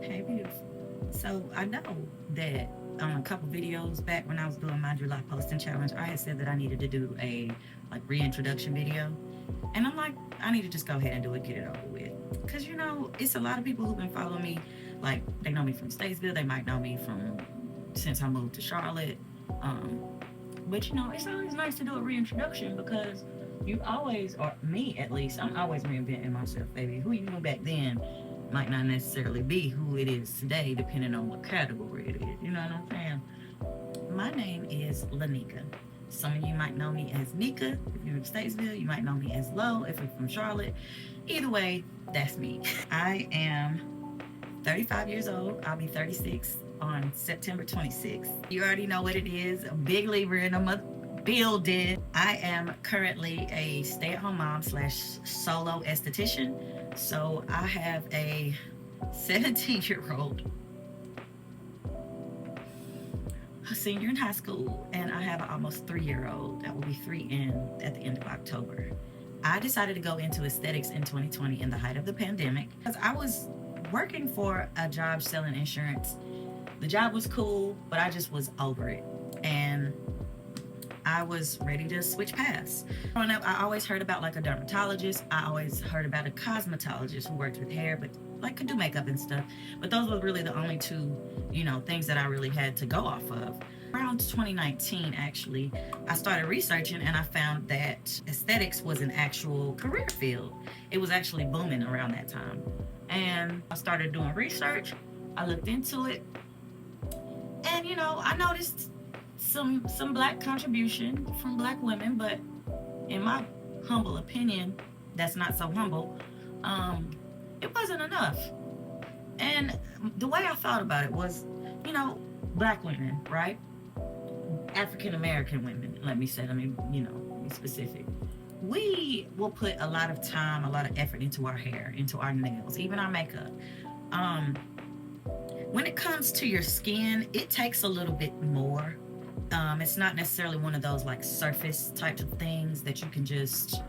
Hey, beautiful. So I know that a couple videos back when I was doing my July posting challenge, I had said that I needed to do a like reintroduction video, and I'm like, I need to just go ahead and do it, get it over with. Cause it's a lot of people who've been following me. Like they know me from Statesville, they might know me from since I moved to Charlotte. Um, but it's always nice to do a reintroduction because you always, or me at least, I'm always reinventing myself, baby. Who you knew back then might not necessarily be who it is today, depending on what category it is. You know what I'm saying? My name is Lanika. Some of you might know me as Nika. If you're in Statesville, you might know me as Lo if you're from Charlotte. Either way, that's me. I am 35 years old. I'll be 36 on September 26th. You already know what it is. A big Libra in a building. I am currently a stay-at-home mom slash solo esthetician. So I have a 17-year-old, a senior in high school, and I have an almost 3-year-old that will be 3 at the end of October. I decided to go into aesthetics in 2020 in the height of the pandemic because I was working for a job selling insurance. The job was cool, but I just was over it. And I was ready to switch paths. Growing up, I always heard about like a dermatologist. I always heard about a cosmetologist who worked with hair, but like could do makeup and stuff. But those were really the only two, things that I really had to go off of. Around 2019, actually, I started researching and I found that aesthetics was an actual career field. It was actually booming around that time. And I started doing research. I looked into it. And, I noticed some black contribution from black women, but in my humble opinion, that's not so humble, it wasn't enough. And the way I thought about it was, black women, right? African American women, be specific. We will put a lot of time, a lot of effort into our hair, into our nails, even our makeup. When it comes to your skin, it takes a little bit more. It's not necessarily one of those like surface types of things that you can just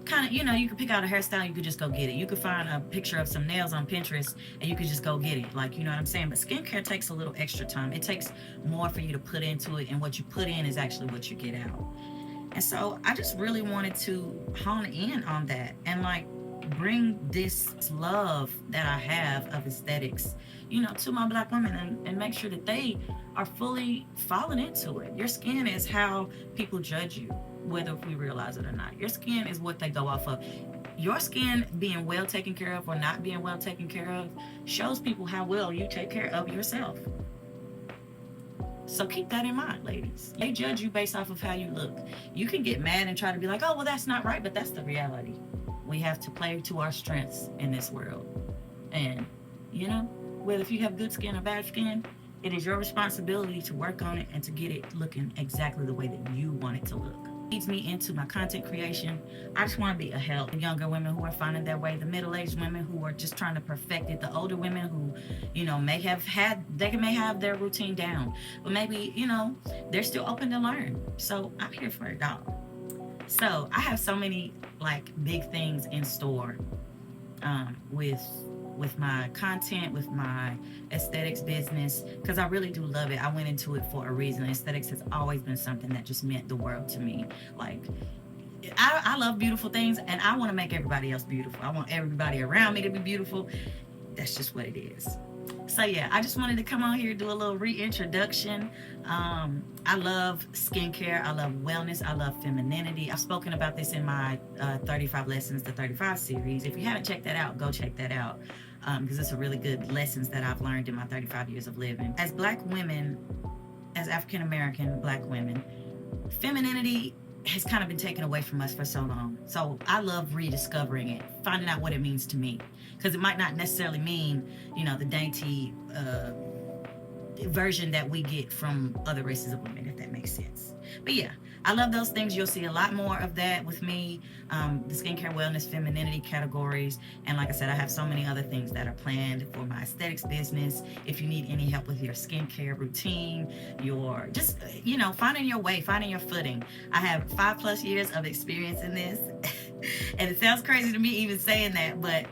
kind of, you can pick out a hairstyle, you could just go get it. You could find a picture of some nails on Pinterest and you could just go get it. Like, you know what I'm saying? But skincare takes a little extra time. It takes more for you to put into it, and what you put in is actually what you get out. And so I just really wanted to hone in on that and like bring this love that I have of aesthetics, to my black women, and make sure that they are fully falling into it. Your skin is how people judge you, whether we realize it or not. Your skin is what they go off of. Your skin being well taken care of or not being well taken care of shows people how well you take care of yourself. So keep that in mind, ladies. They judge you based off of how you look. You can get mad and try to be like, oh, well, that's not right, but that's the reality. We have to play to our strengths in this world. And, whether if you have good skin or bad skin, it is your responsibility to work on it and to get it looking exactly the way that you want it to look. Leads me into my content creation. I just want to be a help. The younger women who are finding their way, the middle-aged women who are just trying to perfect it, the older women who, may have their routine down, but maybe, they're still open to learn. So I'm here for it all. So I have so many like big things in store with my content, with my aesthetics business, because I really do love it. I went into it for a reason. Aesthetics has always been something that just meant the world to me. Like, I love beautiful things, and I want to make everybody else beautiful. I want everybody around me to be beautiful. That's just what it is. So yeah, I just wanted to come on here and do a little reintroduction. I love skincare. I love wellness. I love femininity. I've spoken about this in my 35 Lessons to 35 series. If you haven't checked that out, go check that out, because it's a really good lessons that I've learned in my 35 years of living. As black women, as African American black women, femininity has kind of been taken away from us for so long. So I love rediscovering it, finding out what it means to me. Because it might not necessarily mean, the dainty version that we get from other races of women, if that makes sense. But yeah, I love those things. You'll see a lot more of that with me, the skincare, wellness, femininity categories. And like I said, I have so many other things that are planned for my aesthetics business. If you need any help with your skincare routine, your just, finding your way, finding your footing. I have 5+ years of experience in this. And it sounds crazy to me even saying that, but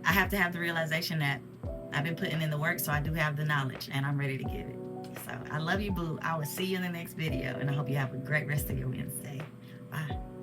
I have to have the realization that I've been putting in the work, so I do have the knowledge, and I'm ready to get it. So I love you, boo. I will see you in the next video, and I hope you have a great rest of your Wednesday. Bye.